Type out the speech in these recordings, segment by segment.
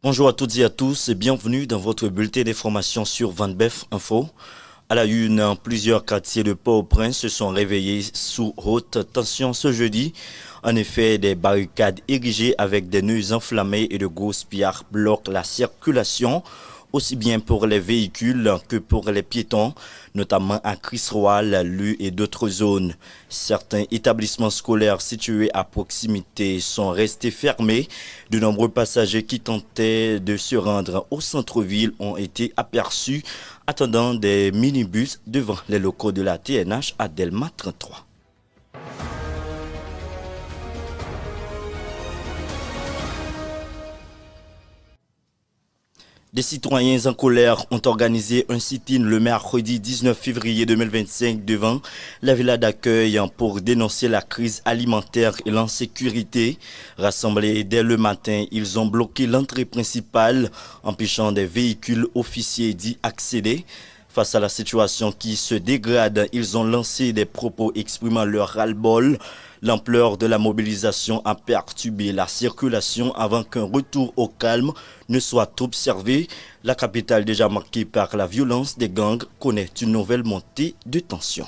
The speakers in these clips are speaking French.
Bonjour à toutes et à tous et bienvenue dans votre bulletin d'information sur Vanbef Info. À la une, plusieurs quartiers de Port-au-Prince se sont réveillés sous haute tension ce jeudi. En effet, des barricades érigées avec des nœuds enflammés et de grosses pierres bloquent la circulation, aussi bien pour les véhicules que pour les piétons, notamment à Crisroal, Lu et d'autres zones. Certains établissements scolaires situés à proximité sont restés fermés. De nombreux passagers qui tentaient de se rendre au centre-ville ont été aperçus attendant des minibus devant les locaux de la TNH à Delma 33. Des citoyens en colère ont organisé un sit-in le mercredi 19 février 2025 devant la villa d'accueil pour dénoncer la crise alimentaire et l'insécurité. Rassemblés dès le matin, ils ont bloqué l'entrée principale, empêchant des véhicules officiers d'y accéder. Face à la situation qui se dégrade, ils ont lancé des propos exprimant leur ras-le-bol. L'ampleur de la mobilisation a perturbé la circulation avant qu'un retour au calme ne soit observé. La capitale, déjà marquée par la violence des gangs, connaît une nouvelle montée de tension.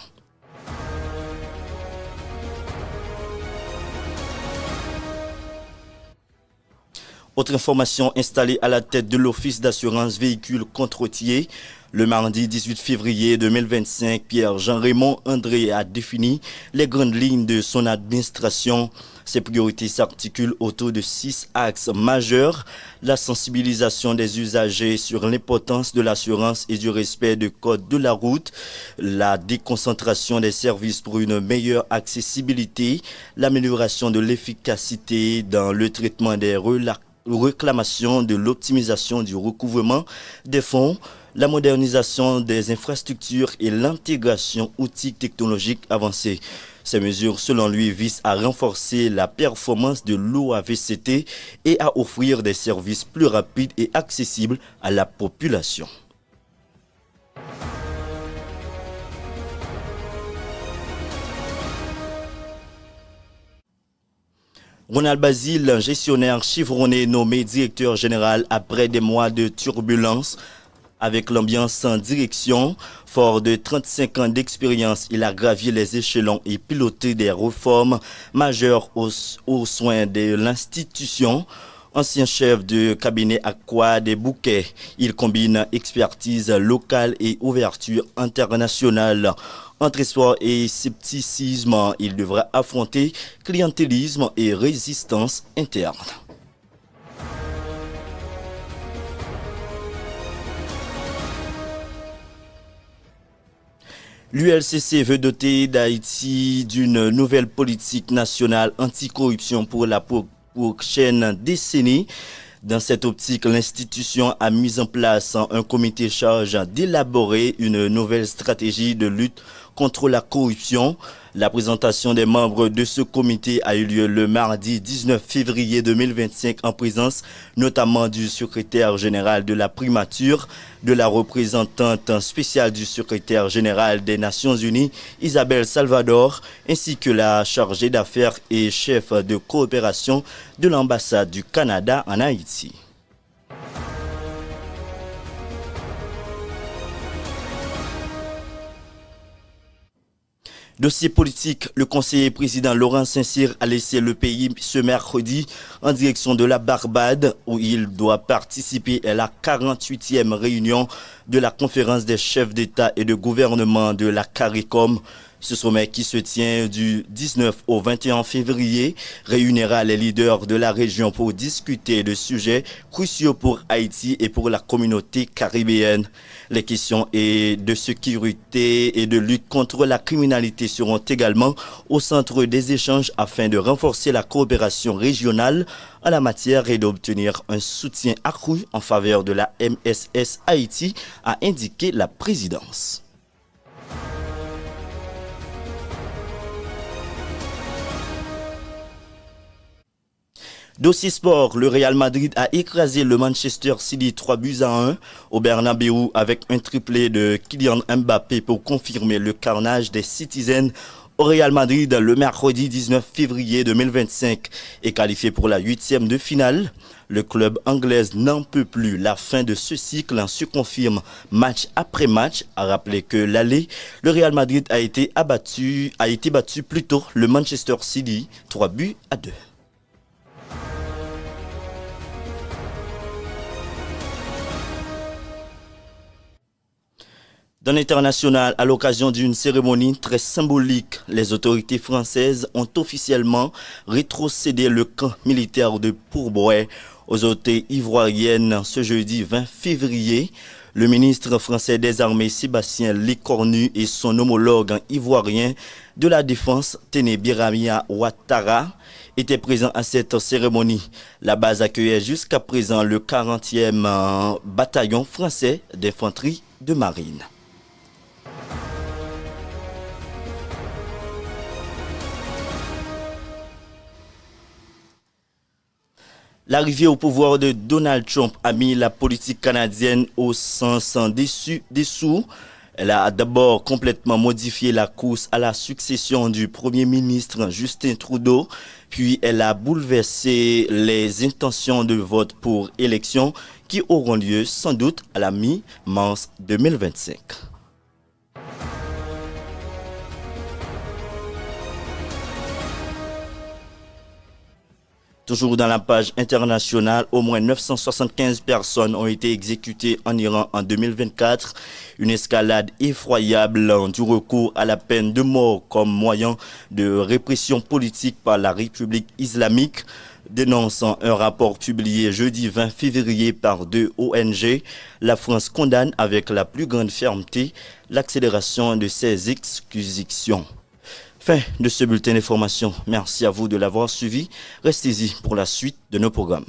Autre information, installée à la tête de l'Office d'assurance véhicules contre-routiers, le mardi 18 février 2025, Pierre-Jean-Raymond André a défini les grandes lignes de son administration. Ses priorités s'articulent autour de 6 axes majeurs: la sensibilisation des usagers sur l'importance de l'assurance et du respect du code de la route, la déconcentration des services pour une meilleure accessibilité, l'amélioration de l'efficacité dans le traitement des réclamations, de l'optimisation du recouvrement des fonds, la modernisation des infrastructures et l'intégration outils technologiques avancés. Ces mesures, selon lui, visent à renforcer la performance de l'OAVCT et à offrir des services plus rapides et accessibles à la population. Ronald Basile, gestionnaire chevronné nommé directeur général après des mois de turbulence, avec l'ambiance sans direction. Fort de 35 ans d'expérience, il a gravi les échelons et piloté des réformes majeures aux soins de l'institution. Ancien chef de cabinet à Croix des Bouquets, il combine expertise locale et ouverture internationale. Entre espoir et scepticisme, il devra affronter clientélisme et résistance interne. L'ULCC veut doter d'Haïti d'une nouvelle politique nationale anticorruption pour la prochaine décennie. Dans cette optique, l'institution a mis en place un comité chargé d'élaborer une nouvelle stratégie de lutte contre la corruption. La présentation des membres de ce comité a eu lieu le mardi 19 février 2025 en présence notamment du secrétaire général de la primature, de la représentante spéciale du secrétaire général des Nations Unies, Isabelle Salvador, ainsi que la chargée d'affaires et chef de coopération de l'ambassade du Canada en Haïti. Dossier politique, le conseiller président Laurent Saint-Cyr a laissé le pays ce mercredi en direction de la Barbade où il doit participer à la 48e réunion de la conférence des chefs d'État et de gouvernement de la CARICOM. Ce sommet qui se tient du 19 au 21 février réunira les leaders de la région pour discuter de sujets cruciaux pour Haïti et pour la communauté caribéenne. Les questions de sécurité et de lutte contre la criminalité seront également au centre des échanges afin de renforcer la coopération régionale en la matière et d'obtenir un soutien accru en faveur de la MSS Haïti, a indiqué la présidence. Dossier sport, le Real Madrid a écrasé le Manchester City 3-1 au Bernabéu avec un triplé de Kylian Mbappé pour confirmer le carnage des Citizens au Real Madrid le mercredi 19 février 2025 est qualifié pour la 8e de finale. Le club anglais n'en peut plus. La fin de ce cycle se confirme match après match. À rappeler que l'aller, le Real Madrid a été battu plus tôt le Manchester City 3-2. Dans l'international, à l'occasion d'une cérémonie très symbolique, les autorités françaises ont officiellement rétrocédé le camp militaire de Pourboire aux autorités ivoiriennes ce jeudi 20 février. Le ministre français des Armées Sébastien Lecornu et son homologue ivoirien de la Défense Téné Biramia Ouattara étaient présents à cette cérémonie. La base accueillait jusqu'à présent le 40e bataillon français d'infanterie de marine. L'arrivée au pouvoir de Donald Trump a mis la politique canadienne au sens dessous. Elle a d'abord complètement modifié la course à la succession du Premier ministre Justin Trudeau, puis elle a bouleversé les intentions de vote pour élections qui auront lieu sans doute à la mi-mars 2025. Toujours dans la page internationale, au moins 975 personnes ont été exécutées en Iran en 2024. Une escalade effroyable du recours à la peine de mort comme moyen de répression politique par la République islamique, dénonçant un rapport publié jeudi 20 février par deux ONG. La France condamne avec la plus grande fermeté l'accélération de ces exécutions. Fin de ce bulletin d'information. Merci à vous de l'avoir suivi. Restez-y pour la suite de nos programmes.